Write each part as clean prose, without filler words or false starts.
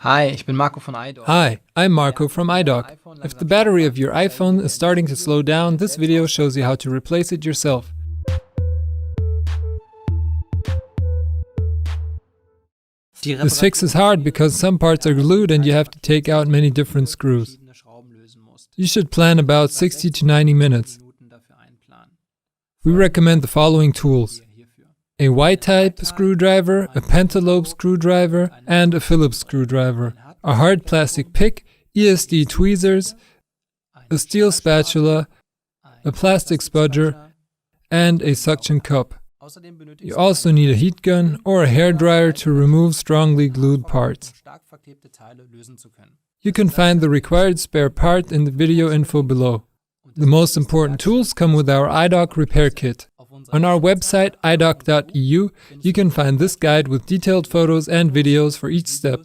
Hi, ich bin Marco von iDoc. Hi, I'm Marco from iDoc. If the battery of your iPhone is starting to slow down, this video shows you how to replace it yourself. This fix is hard because some parts are glued and you have to take out many different screws. You should plan about 60 to 90 minutes. We recommend the following tools: a Y-type screwdriver, a pentalobe screwdriver, and a Phillips screwdriver, a hard plastic pick, ESD tweezers, a steel spatula, a plastic spudger, and a suction cup. You also need a heat gun or a hairdryer to remove strongly glued parts. You can find the required spare part in the video info below. The most important tools come with our iDoc repair kit. On our website idoc.eu, you can find this guide with detailed photos and videos for each step.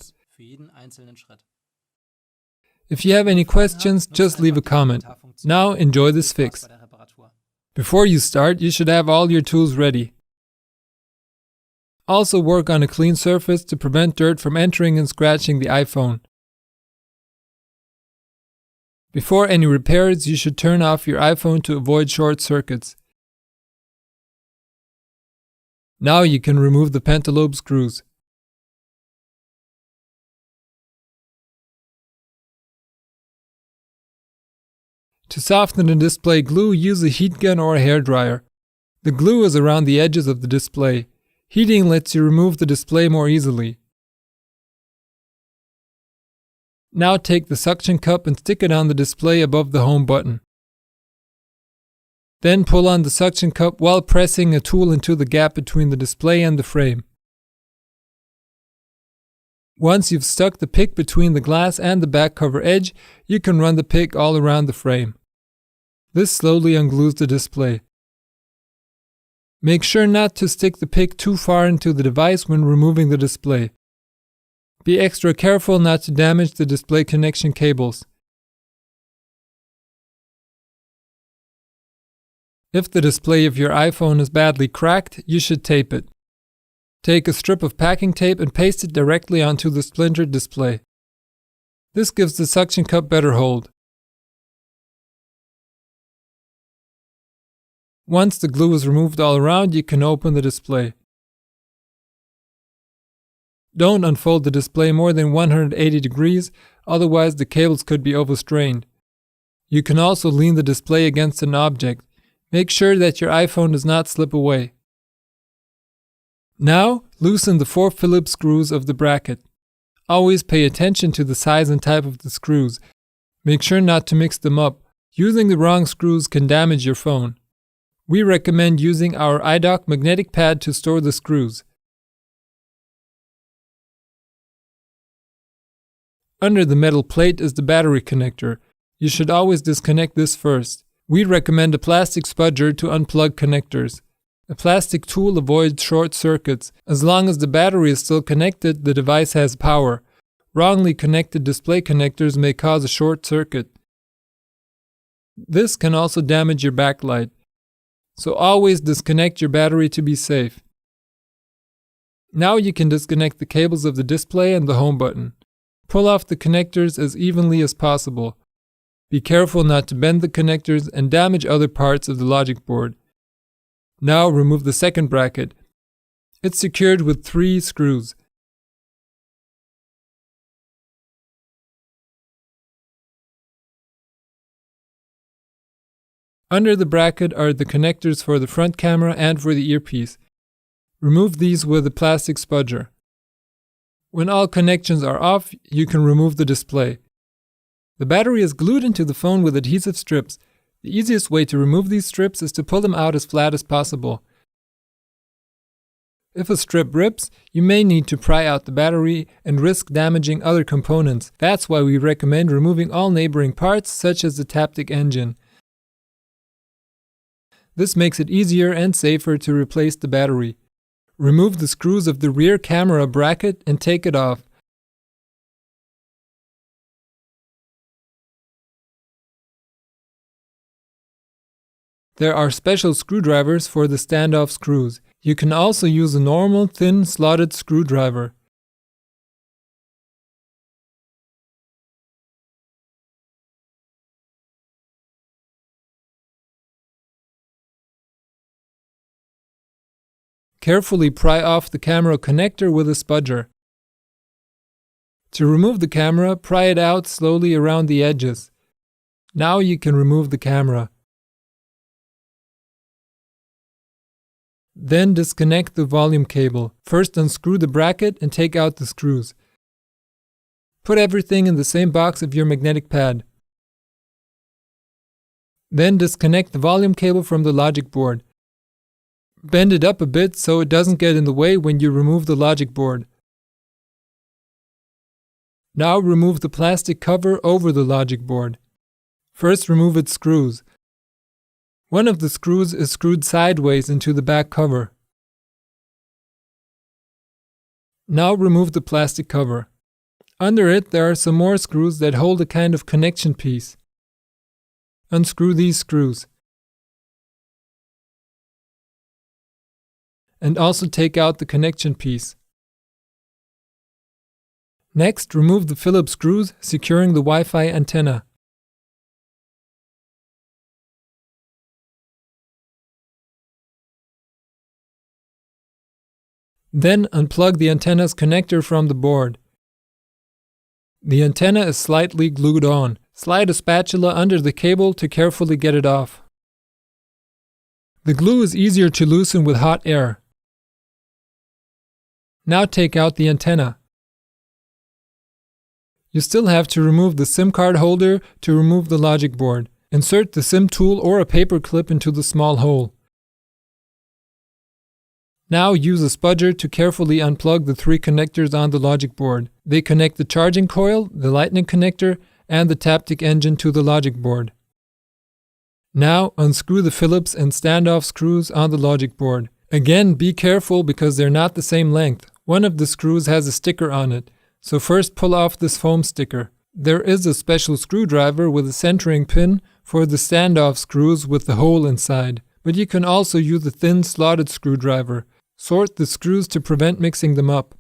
If you have any questions, just leave a comment. Now enjoy this fix. Before you start, you should have all your tools ready. Also work on a clean surface to prevent dirt from entering and scratching the iPhone. Before any repairs, you should turn off your iPhone to avoid short circuits. Now you can remove the pentalobe screws. To soften the display glue, use a heat gun or a hairdryer. The glue is around the edges of the display. Heating lets you remove the display more easily. Now take the suction cup and stick it on the display above the home button. Then pull on the suction cup while pressing a tool into the gap between the display and the frame. Once you've stuck the pick between the glass and the back cover edge, you can run the pick all around the frame. This slowly unglues the display. Make sure not to stick the pick too far into the device when removing the display. Be extra careful not to damage the display connection cables. If the display of your iPhone is badly cracked, you should tape it. Take a strip of packing tape and paste it directly onto the splintered display. This gives the suction cup better hold. Once the glue is removed all around, you can open the display. Don't unfold the display more than 180 degrees, otherwise the cables could be overstrained. You can also lean the display against an object. Make sure that your iPhone does not slip away. Now, loosen the 4 Phillips screws of the bracket. Always pay attention to the size and type of the screws. Make sure not to mix them up. Using the wrong screws can damage your phone. We recommend using our iDoc magnetic pad to store the screws. Under the metal plate is the battery connector. You should always disconnect this first. We recommend a plastic spudger to unplug connectors. A plastic tool avoids short circuits. As long as the battery is still connected, the device has power. Wrongly connected display connectors may cause a short circuit. This can also damage your backlight. So always disconnect your battery to be safe. Now you can disconnect the cables of the display and the home button. Pull off the connectors as evenly as possible. Be careful not to bend the connectors and damage other parts of the logic board. Now remove the second bracket. It's secured with 3 screws. Under the bracket are the connectors for the front camera and for the earpiece. Remove these with a plastic spudger. When all connections are off, you can remove the display. The battery is glued into the phone with adhesive strips. The easiest way to remove these strips is to pull them out as flat as possible. If a strip rips, you may need to pry out the battery and risk damaging other components. That's why we recommend removing all neighboring parts, such as the TAPTIC engine. This makes it easier and safer to replace the battery. Remove the screws of the rear camera bracket and take it off. There are special screwdrivers for the standoff screws. You can also use a normal thin slotted screwdriver. Carefully pry off the camera connector with a spudger. To remove the camera, pry it out slowly around the edges. Now you can remove the camera. Then disconnect the volume cable. First unscrew the bracket and take out the screws. Put everything in the same box of your magnetic pad. Then disconnect the volume cable from the logic board. Bend it up a bit so it doesn't get in the way when you remove the logic board. Now remove the plastic cover over the logic board. First remove its screws. One of the screws is screwed sideways into the back cover. Now remove the plastic cover. Under it there are some more screws that hold a kind of connection piece. Unscrew these screws. And also take out the connection piece. Next, remove the Phillips screws securing the Wi-Fi antenna. Then unplug the antenna's connector from the board. The antenna is slightly glued on. Slide a spatula under the cable to carefully get it off. The glue is easier to loosen with hot air. Now take out the antenna. You still have to remove the SIM card holder to remove the logic board. Insert the SIM tool or a paper clip into the small hole. Now use a spudger to carefully unplug the 3 connectors on the logic board. They connect the charging coil, the lightning connector, and the TAPTIC engine to the logic board. Now unscrew the Phillips and standoff screws on the logic board. Again, be careful because they're not the same length. One of the screws has a sticker on it, so first pull off this foam sticker. There is a special screwdriver with a centering pin for the standoff screws with the hole inside, but you can also use a thin slotted screwdriver. Sort the screws to prevent mixing them up.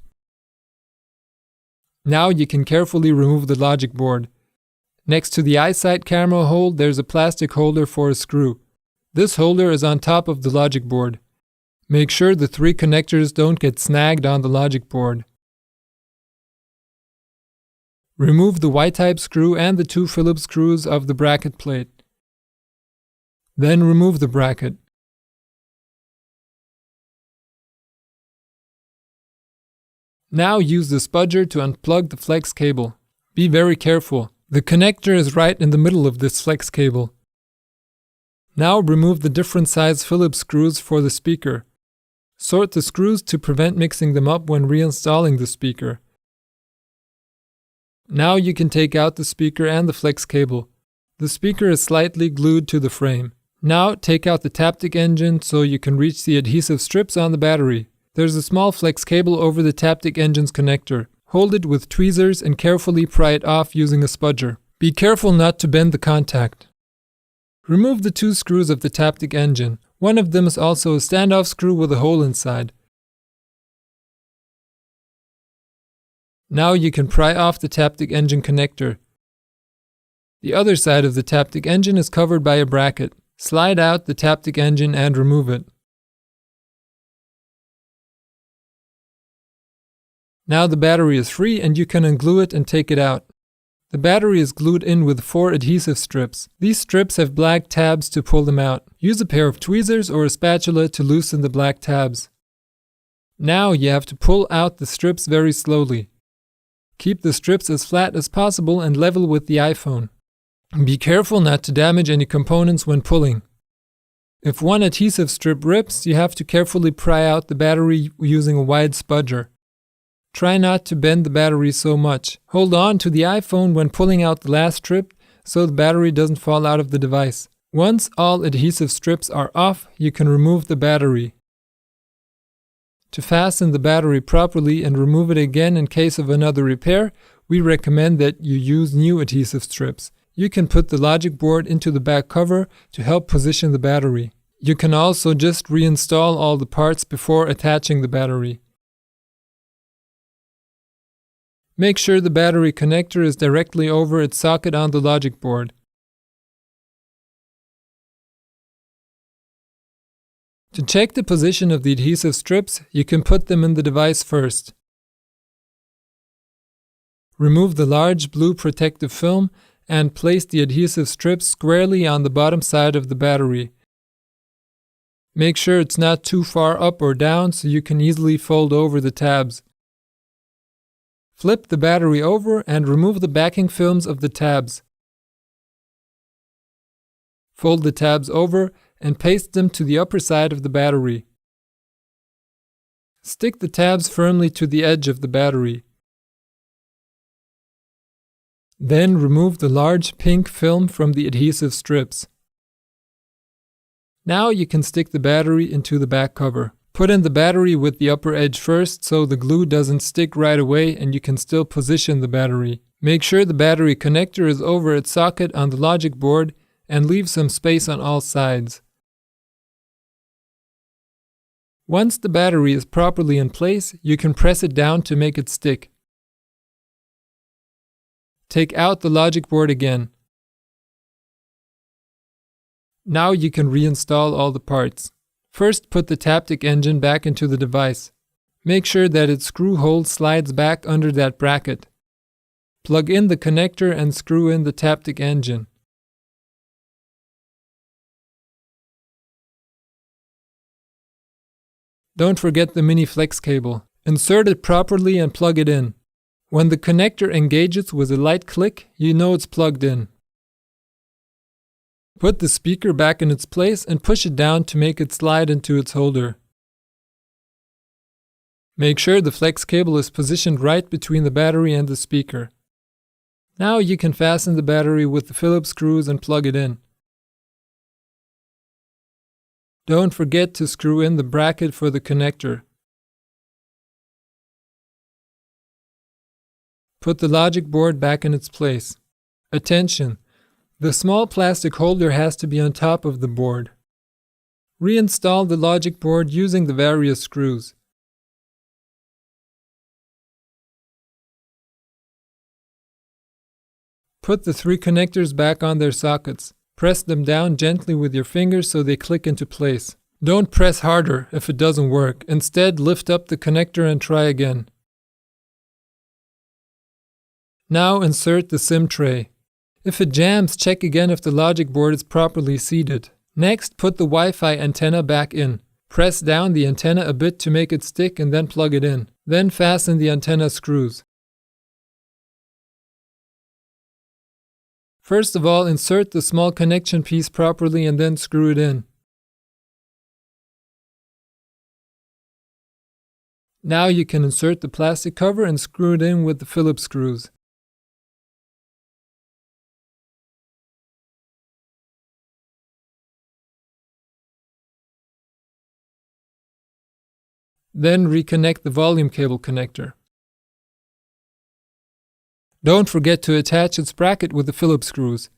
Now you can carefully remove the logic board. Next to the eyesight camera hole, there's a plastic holder for a screw. This holder is on top of the logic board. Make sure the 3 connectors don't get snagged on the logic board. Remove the Y-type screw and the 2 Phillips screws of the bracket plate. Then remove the bracket. Now use the spudger to unplug the flex cable. Be very careful. The connector is right in the middle of this flex cable. Now remove the different size Phillips screws for the speaker. Sort the screws to prevent mixing them up when reinstalling the speaker. Now you can take out the speaker and the flex cable. The speaker is slightly glued to the frame. Now take out the TAPTIC engine so you can reach the adhesive strips on the battery. There's a small flex cable over the TAPTIC engine's connector. Hold it with tweezers and carefully pry it off using a spudger. Be careful not to bend the contact. Remove the 2 screws of the TAPTIC engine. One of them is also a standoff screw with a hole inside. Now you can pry off the TAPTIC engine connector. The other side of the TAPTIC engine is covered by a bracket. Slide out the TAPTIC engine and remove it. Now the battery is free and you can unglue it and take it out. The battery is glued in with 4 adhesive strips. These strips have black tabs to pull them out. Use a pair of tweezers or a spatula to loosen the black tabs. Now you have to pull out the strips very slowly. Keep the strips as flat as possible and level with the iPhone. Be careful not to damage any components when pulling. If one adhesive strip rips, you have to carefully pry out the battery using a wide spudger. Try not to bend the battery so much. Hold on to the iPhone when pulling out the last strip so the battery doesn't fall out of the device. Once all adhesive strips are off, you can remove the battery. To fasten the battery properly and remove it again in case of another repair, we recommend that you use new adhesive strips. You can put the logic board into the back cover to help position the battery. You can also just reinstall all the parts before attaching the battery. Make sure the battery connector is directly over its socket on the logic board. To check the position of the adhesive strips, you can put them in the device first. Remove the large blue protective film and place the adhesive strips squarely on the bottom side of the battery. Make sure it's not too far up or down so you can easily fold over the tabs. Flip the battery over and remove the backing films of the tabs. Fold the tabs over and paste them to the upper side of the battery. Stick the tabs firmly to the edge of the battery. Then remove the large pink film from the adhesive strips. Now you can stick the battery into the back cover. Put in the battery with the upper edge first so the glue doesn't stick right away and you can still position the battery. Make sure the battery connector is over its socket on the logic board and leave some space on all sides. Once the battery is properly in place, you can press it down to make it stick. Take out the logic board again. Now you can reinstall all the parts. First, put the TAPTIC engine back into the device. Make sure that its screw hole slides back under that bracket. Plug in the connector and screw in the TAPTIC engine. Don't forget the mini flex cable. Insert it properly and plug it in. When the connector engages with a light click, you know it's plugged in. Put the speaker back in its place and push it down to make it slide into its holder. Make sure the flex cable is positioned right between the battery and the speaker. Now you can fasten the battery with the Phillips screws and plug it in. Don't forget to screw in the bracket for the connector. Put the logic board back in its place. Attention! The small plastic holder has to be on top of the board. Reinstall the logic board using the various screws. Put the 3 connectors back on their sockets. Press them down gently with your fingers so they click into place. Don't press harder if it doesn't work. Instead, lift up the connector and try again. Now insert the SIM tray. If it jams, check again if the logic board is properly seated. Next, put the Wi-Fi antenna back in. Press down the antenna a bit to make it stick and then plug it in. Then fasten the antenna screws. First of all, insert the small connection piece properly and then screw it in. Now you can insert the plastic cover and screw it in with the Phillips screws. Then reconnect the volume cable connector. Don't forget to attach its bracket with the Phillips screws.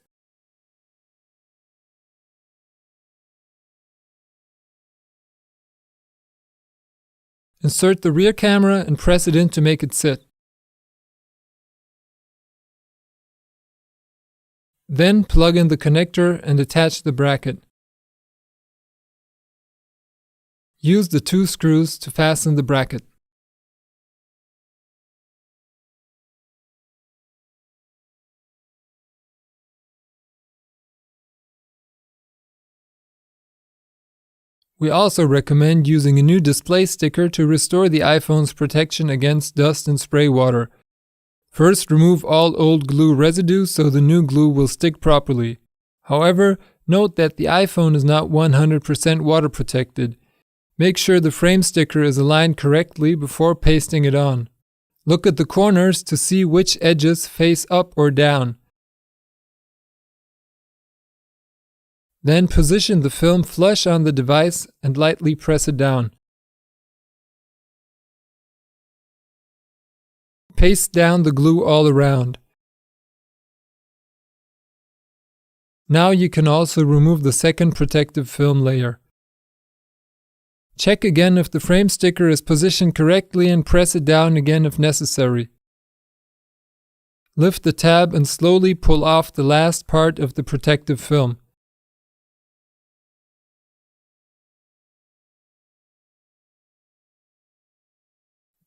Insert the rear camera and press it in to make it sit. Then plug in the connector and attach the bracket. Use the 2 screws to fasten the bracket. We also recommend using a new display sticker to restore the iPhone's protection against dust and spray water. First, remove all old glue residue so the new glue will stick properly. However, note that the iPhone is not 100% water protected. Make sure the frame sticker is aligned correctly before pasting it on. Look at the corners to see which edges face up or down. Then position the film flush on the device and lightly press it down. Paste down the glue all around. Now you can also remove the second protective film layer. Check again if the frame sticker is positioned correctly and press it down again if necessary. Lift the tab and slowly pull off the last part of the protective film.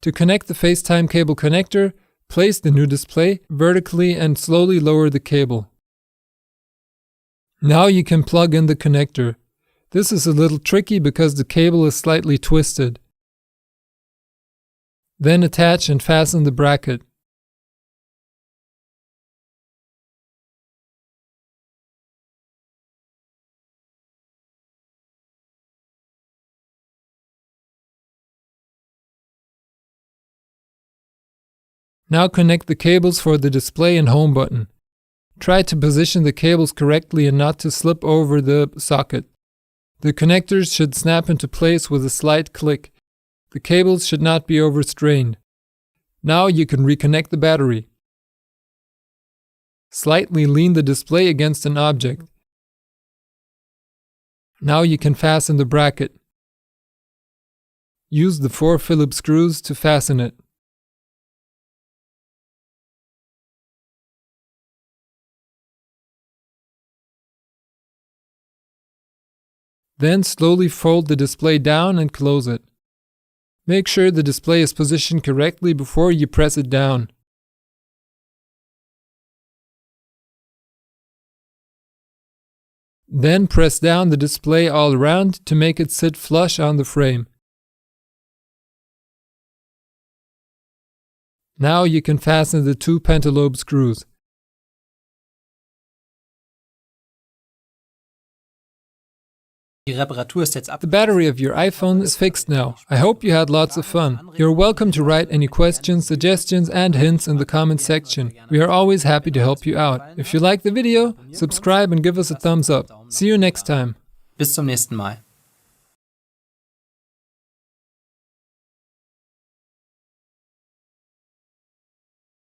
To connect the FaceTime cable connector, place the new display vertically and slowly lower the cable. Now you can plug in the connector. This is a little tricky because the cable is slightly twisted. Then attach and fasten the bracket. Now connect the cables for the display and home button. Try to position the cables correctly and not to slip over the socket. The connectors should snap into place with a slight click. The cables should not be overstrained. Now you can reconnect the battery. Slightly lean the display against an object. Now you can fasten the bracket. Use the 4 Phillips screws to fasten it. Then slowly fold the display down and close it. Make sure the display is positioned correctly before you press it down. Then press down the display all around to make it sit flush on the frame. Now you can fasten the 2 pentalobe screws. The battery of your iPhone is fixed now. I hope you had lots of fun. You're welcome to write any questions, suggestions and hints in the comment section. We are always happy to help you out. If you like the video, subscribe and give us a thumbs up. See you next time. Bis zum nächsten Mal.